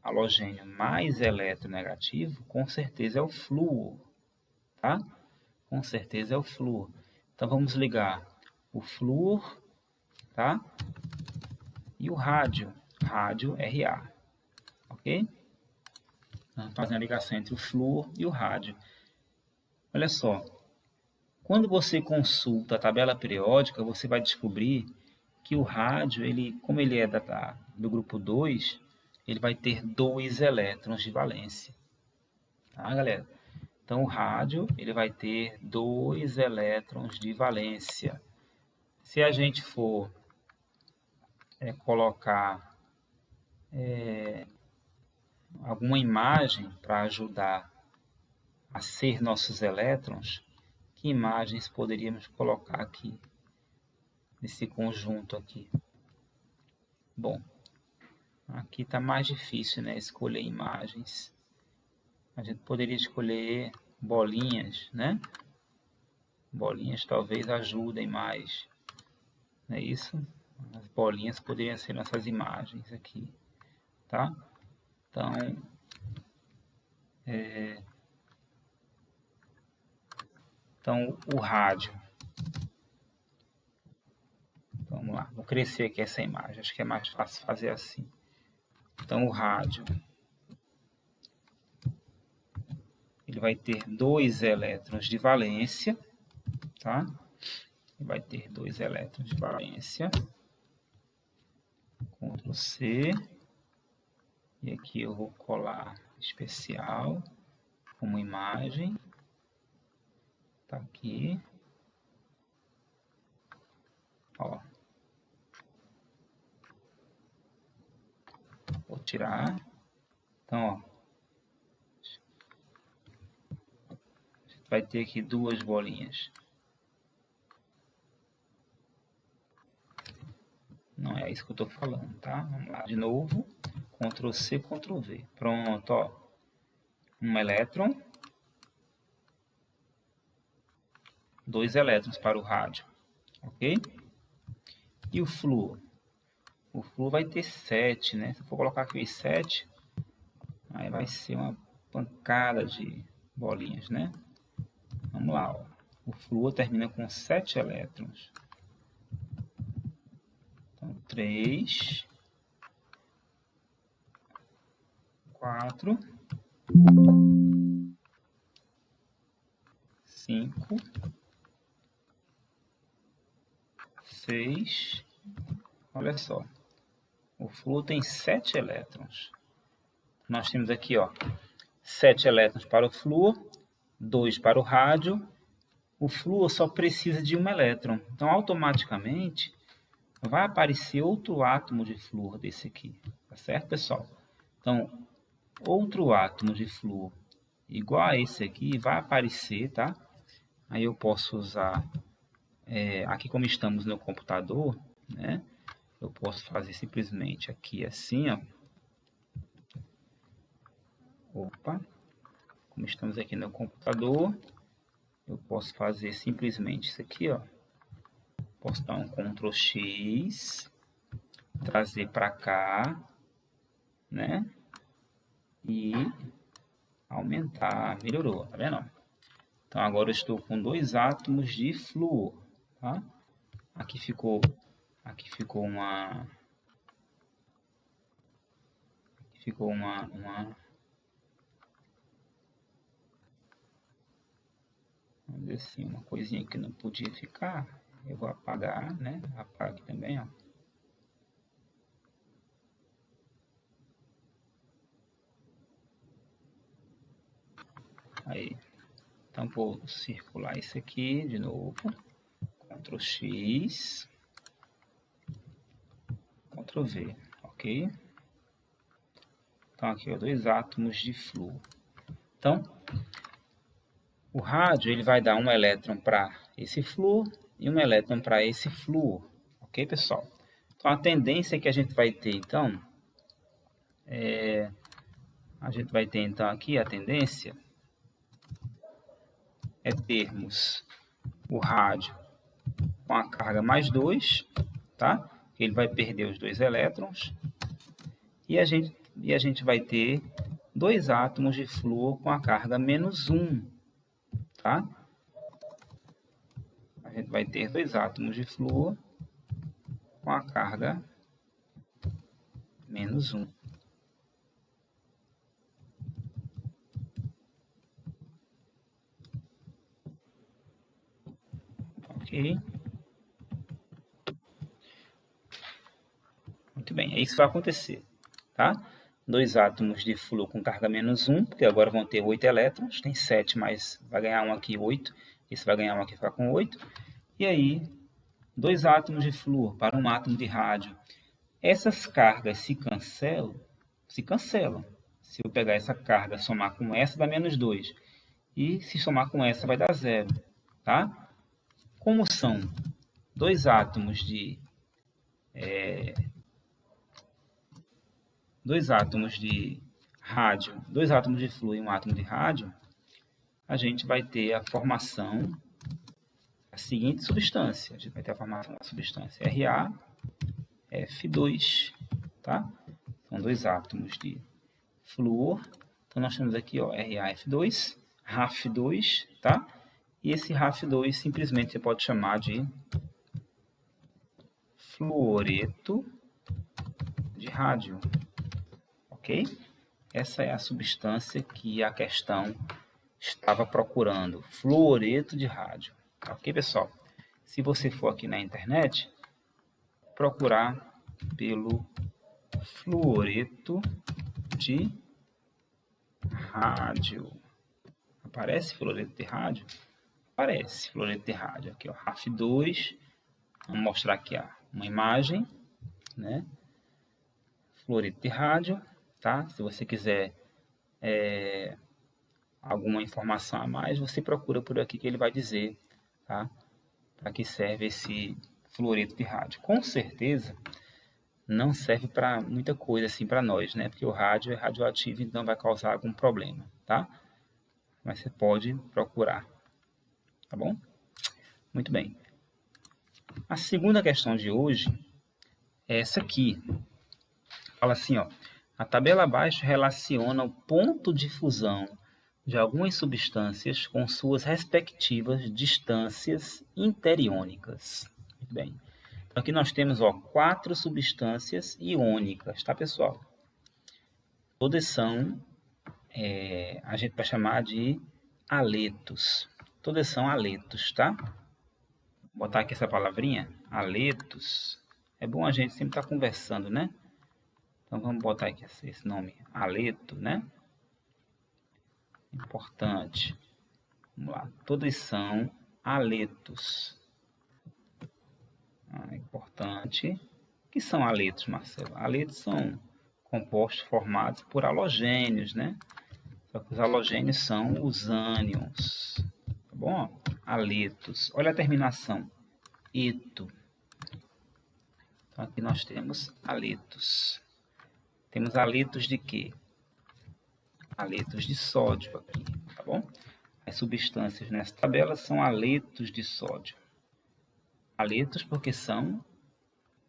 halogênio mais eletronegativo, com certeza é o flúor, tá? Com certeza é o flúor. Então, vamos ligar o flúor, tá? E o rádio Ra, ok? Fazendo a ligação entre o flúor e o rádio. Olha só, quando você consulta a tabela periódica, você vai descobrir que o rádio, como ele é do grupo 2, ele vai ter 2 elétrons de valência. Tá, galera? Então, o rádio ele vai ter 2 elétrons de valência. Se a gente for colocar alguma imagem para ajudar a ser nossos elétrons, que imagens poderíamos colocar aqui, nesse conjunto aqui? Bom, aqui está mais difícil, né, escolher imagens. A gente poderia escolher bolinhas, né? Bolinhas talvez ajudem mais, não é isso? As bolinhas poderiam ser nossas imagens aqui, tá? Então o rádio. Vamos lá, vou crescer aqui essa imagem, acho que é mais fácil fazer assim. Então o rádio, ele vai ter 2 elétrons de valência, tá? Ele vai ter 2 elétrons de valência. Ctrl C. E aqui eu vou colar especial como imagem. Tá aqui. Ó. Vou tirar. Então, ó. A gente vai ter aqui duas bolinhas. Não é isso que eu estou falando, tá? Vamos lá de novo. Ctrl C, Ctrl V. Pronto, ó. Um elétron. 2 elétrons para o rádio. Ok? E o flúor? O flúor vai ter 7, né? Se eu for colocar aqui 7, aí vai ser uma pancada de bolinhas, né? Vamos lá, ó. O flúor termina com 7 elétrons. Então, 3, 4, 5, 6. Olha só. O flúor tem 7 elétrons. Nós temos aqui, ó, 7 elétrons para o flúor, 2 para o rádio. O flúor só precisa de um elétron. Então, automaticamente, vai aparecer outro átomo de flúor desse aqui. Tá certo, pessoal? Então, outro átomo de flúor igual a esse aqui vai aparecer, tá? Aí eu posso usar, aqui como estamos no computador, né? Eu posso fazer simplesmente aqui assim, ó. Opa! Como estamos aqui no computador, eu posso fazer simplesmente isso aqui, ó. Posso dar um Ctrl X, trazer para cá, né? E aumentar, melhorou, tá vendo? Então agora eu estou com 2 átomos de flúor, tá? Aqui ficou uma vamos dizer assim, uma coisinha que não podia ficar. Eu vou apagar, né? Apagar aqui também, ó. Aí. Então vou circular isso aqui de novo. Ctrl X. Ctrl V, ok? Então aqui, ó, 2 átomos de flúor. Então, o rádio ele vai dar um elétron para esse flúor e um elétron para esse flúor, ok, pessoal? Então a tendência que a gente vai ter, então, aqui a tendência é termos o rádio com a carga mais 2, tá? Ele vai perder os 2 elétrons e a gente vai ter 2 átomos de flúor com a carga menos 1, tá? A gente vai ter 2 átomos de flúor com a carga menos 1. Ok? Muito bem, é isso que vai acontecer, tá? 2 átomos de flúor com carga menos 1, porque agora vão ter 8 elétrons, tem 7, mas vai ganhar um aqui 8, esse vai ganhar um aqui, ficar com 8. E aí, 2 átomos de flúor para um átomo de rádio. Essas cargas se cancelam. Se eu pegar essa carga, somar com essa, dá menos 2. E se somar com essa, vai dar 0, tá? Como são 2 átomos de rádio, 2 átomos de flúor e um átomo de rádio, a gente vai ter a formação da seguinte substância. A gente vai ter a formação da substância RaF2, tá? São 2 átomos de flúor. Então nós temos aqui, ó, RaF2, RaF2, tá? E esse RaF2 simplesmente você pode chamar de fluoreto de rádio, ok? Essa é a substância que a questão estava procurando, fluoreto de rádio, ok, pessoal? Se você for aqui na internet, procurar pelo fluoreto de rádio. Aparece fluoreto de rádio? Aparece fluoreto de rádio. Aqui, ó, RaF2, Vamos mostrar aqui uma imagem, né? Fluoreto de rádio, tá? Se você quiser alguma informação a mais, você procura por aqui que ele vai dizer, tá? Para que serve esse fluoreto de rádio. Com certeza não serve para muita coisa assim para nós, né? Porque o rádio é radioativo, então vai causar algum problema, tá? Mas você pode procurar, tá bom? Muito bem. A segunda questão de hoje é essa aqui. Fala assim, ó. A tabela abaixo relaciona o ponto de fusão de algumas substâncias com suas respectivas distâncias interiônicas. Muito bem. Então, aqui nós temos 4 substâncias iônicas, tá, pessoal? Todas são, a gente vai chamar de aletos. Todas são aletos, tá? Vou botar aqui essa palavrinha, aletos. É bom a gente sempre estar conversando, né? Então, vamos botar aqui esse nome, aleto, né? Importante. Vamos lá. Todas são aletos. Importante. O que são aletos, Marcelo? Aletos são compostos formados por halogênios, né? Só que os halogênios são os ânions. Tá bom? Aletos. Olha a terminação. Eto. Então, aqui nós temos aletos. Temos aletos de quê? Aletos de sódio aqui, tá bom? As substâncias nessa tabela são aletos de sódio. Aletos porque são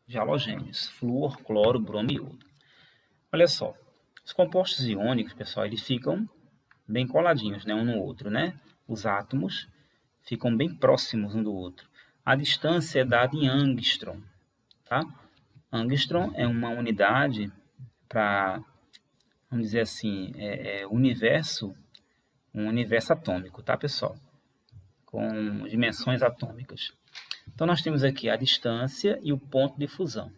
de halogênios, flúor, cloro, bromo e iodo. Olha só, os compostos iônicos, pessoal, eles ficam bem coladinhos, né, um no outro, né? Os átomos ficam bem próximos um do outro. A distância é dada em angstrom, tá? Angstrom é uma unidade para, vamos dizer assim, um universo atômico, tá, pessoal? Com dimensões atômicas. Então, nós temos aqui a distância e o ponto de fusão.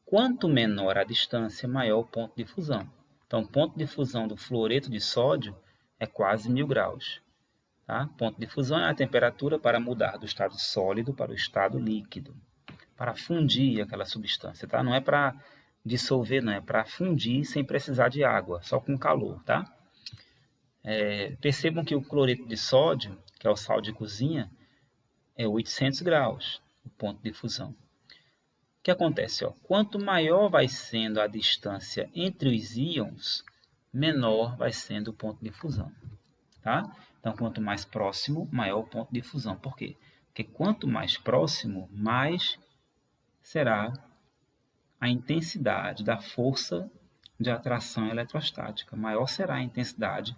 Quanto menor a distância, maior o ponto de fusão. Então, o ponto de fusão do fluoreto de sódio é quase 1000 graus. Tá? Ponto de fusão é a temperatura para mudar do estado sólido para o estado líquido, para fundir aquela substância. Tá? Não é para dissolver, não, é para fundir sem precisar de água, só com calor. Tá? Percebam que o cloreto de sódio, que é o sal de cozinha, é 800 graus, o ponto de fusão. O que acontece? Quanto maior vai sendo a distância entre os íons, menor vai sendo o ponto de fusão. Tá? Então, quanto mais próximo, maior o ponto de fusão. Por quê? Porque quanto mais próximo, mais será a intensidade da força de atração eletrostática. Maior será a intensidade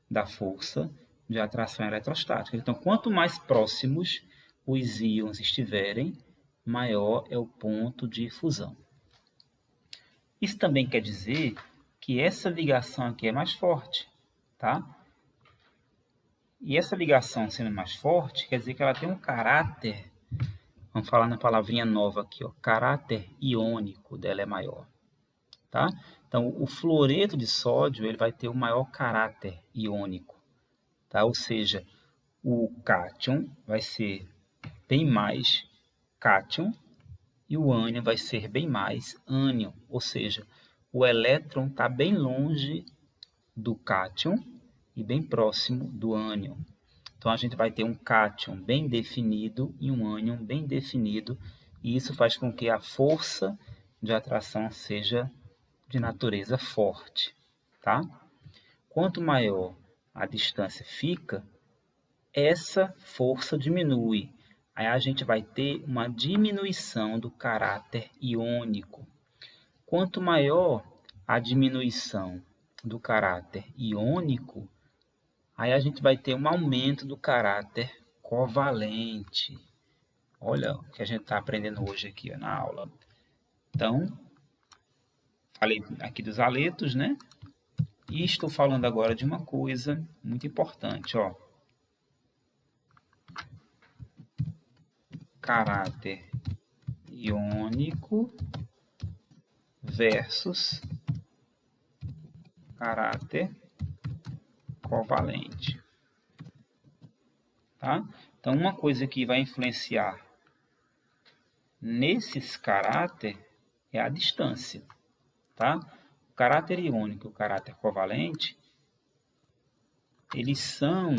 da força de atração eletrostática. Então, quanto mais próximos os íons estiverem, maior é o ponto de fusão. Isso também quer dizer que essa ligação aqui é mais forte, tá? E essa ligação sendo mais forte, quer dizer que ela tem um caráter, vamos falar na palavrinha nova aqui, caráter iônico dela é maior, tá? Então, o fluoreto de sódio, ele vai ter o maior caráter iônico, tá? Ou seja, o cátion vai ser bem mais cátion e o ânion vai ser bem mais ânion, ou seja, o elétron está bem longe do cátion e bem próximo do ânion. Então, a gente vai ter um cátion bem definido e um ânion bem definido, e isso faz com que a força de atração seja de natureza forte, tá? Quanto maior a distância fica, essa força diminui. Aí a gente vai ter uma diminuição do caráter iônico. Quanto maior a diminuição do caráter iônico, aí a gente vai ter um aumento do caráter covalente. Olha o que a gente está aprendendo hoje aqui na aula. Então, falei aqui dos aletos, né? E estou falando agora de uma coisa muito importante, Caráter iônico versus caráter covalente. Tá? Então, uma coisa que vai influenciar nesses caráteres é a distância, tá? O caráter iônico e o caráter covalente, eles são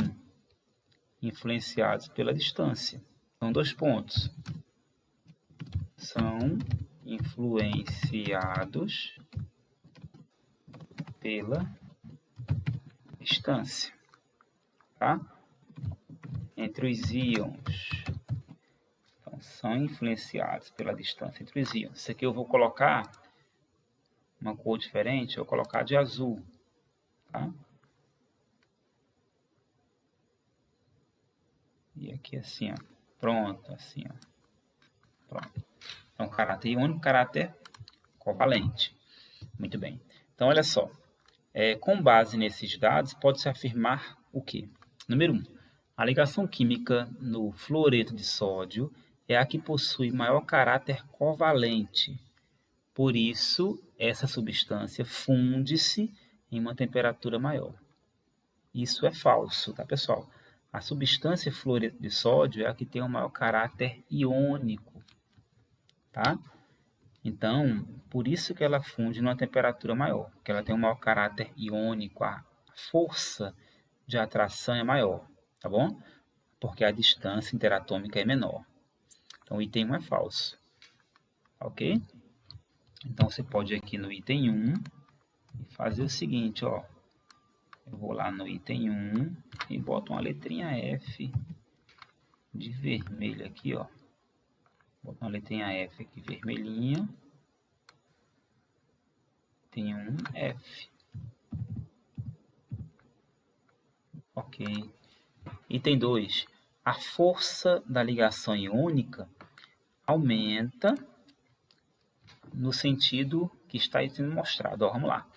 influenciados pela distância. São 2 pontos. São influenciados pela distância, tá? Entre os íons. Então, são influenciados pela distância entre os íons. Isso aqui eu vou colocar uma cor diferente, eu vou colocar de azul, tá? E aqui assim, ó. Pronto, assim, ó. Pronto. Então, caráter iônico, caráter covalente. Muito bem. Então, olha só. Com base nesses dados, pode-se afirmar o quê? Número 1. A ligação química no fluoreto de sódio é a que possui maior caráter covalente. Por isso, essa substância funde-se em uma temperatura maior. Isso é falso, tá, pessoal? A substância fluoreto de sódio é a que tem o maior caráter iônico, tá? Então, por isso que ela funde numa temperatura maior, porque ela tem um maior caráter iônico, a força de atração é maior, tá bom? Porque a distância interatômica é menor. Então, o item 1 é falso, ok? Então, você pode ir aqui no item 1 e fazer o seguinte, ó. Eu vou lá no item 1 e boto uma letrinha F de vermelho aqui, ó. Boto uma letrinha F aqui vermelhinha. Tem um F. Ok. Item 2. A força da ligação iônica aumenta no sentido que está aí sendo mostrado. Ó, vamos lá.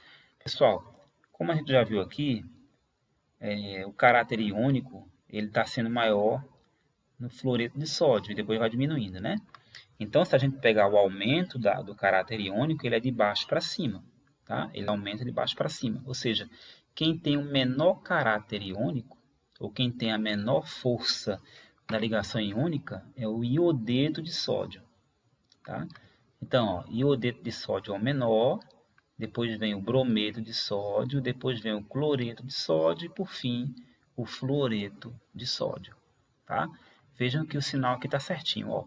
Pessoal, como a gente já viu aqui, o caráter iônico ele está sendo maior no fluoreto de sódio e depois vai diminuindo, né? Então, se a gente pegar o aumento do caráter iônico, ele é de baixo para cima, tá? Ele aumenta de baixo para cima. Ou seja, quem tem o menor caráter iônico, ou quem tem a menor força da ligação iônica, é o iodeto de sódio, tá? Então, ó, iodeto de sódio é o menor, depois vem o brometo de sódio, depois vem o cloreto de sódio e, por fim, o fluoreto de sódio, tá? Vejam que o sinal aqui está certinho, ó.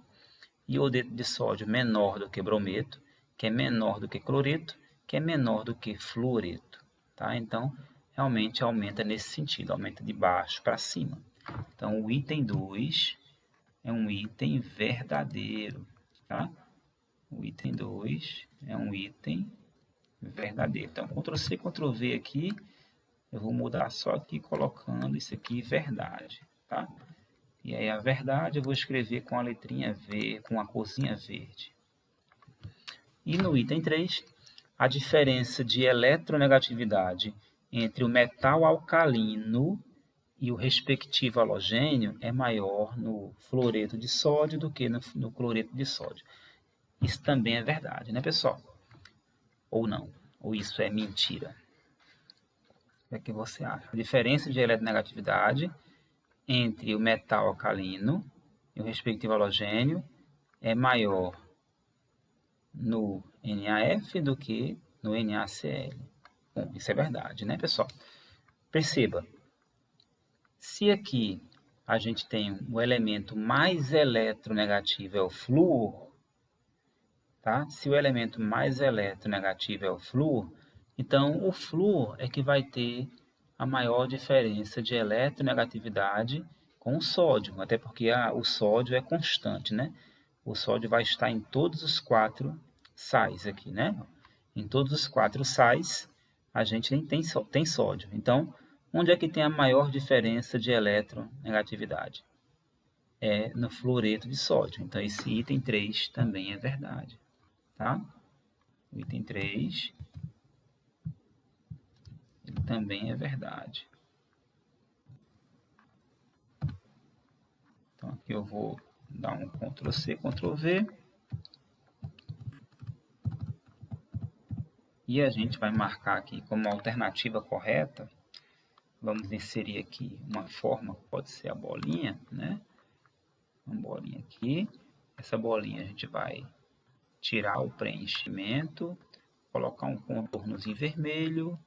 Iodeto de sódio menor do que brometo, que é menor do que cloreto, que é menor do que fluoreto, tá? Então, realmente aumenta nesse sentido, aumenta de baixo para cima. Então, o item 2 é um item verdadeiro, tá? O item 2 é um item verdadeiro. Então, Ctrl+C, Ctrl+V aqui, eu vou mudar só aqui colocando isso aqui verdade, tá? E aí a verdade eu vou escrever com a letrinha V, com a corzinha verde. E no item 3, a diferença de eletronegatividade entre o metal alcalino e o respectivo halogênio é maior no fluoreto de sódio do que no cloreto de sódio. Isso também é verdade, né, pessoal? Ou não? Ou isso é mentira? O que é que você acha? A diferença de eletronegatividade entre o metal alcalino e o respectivo halogênio é maior no NaF do que no NaCl. Bom, isso é verdade, né, pessoal? Perceba, se aqui a gente tem o elemento mais eletronegativo é o flúor, tá? Se o elemento mais eletronegativo é o flúor, então o flúor é que vai ter a maior diferença de eletronegatividade com o sódio, até porque o sódio é constante, né? O sódio vai estar em todos os 4 sais aqui, né? Em todos os 4 sais a gente tem sódio. Então, onde é que tem a maior diferença de eletronegatividade? É no fluoreto de sódio. Então, esse item 3 também é verdade, tá? O item 3 também é verdade. Então, aqui eu vou dar um Ctrl+C, Ctrl+V. E a gente vai marcar aqui como alternativa correta. Vamos inserir aqui uma forma, pode ser a bolinha, né? Uma bolinha aqui. essa bolinha a gente vai tirar o preenchimento, colocar um contornozinho vermelho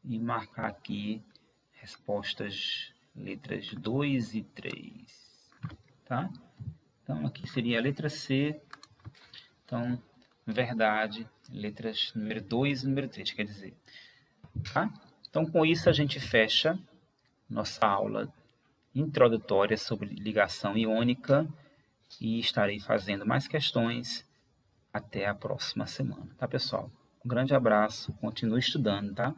e marcar aqui respostas letras 2 e 3, tá? Então, aqui seria a letra C. Então, verdade, letras número 2 e número 3, quer dizer. Tá? Então, com isso, a gente fecha nossa aula introdutória sobre ligação iônica e estarei fazendo mais questões até a próxima semana, tá, pessoal? Um grande abraço, continue estudando, tá?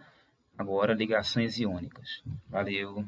Agora, ligações iônicas. Valeu!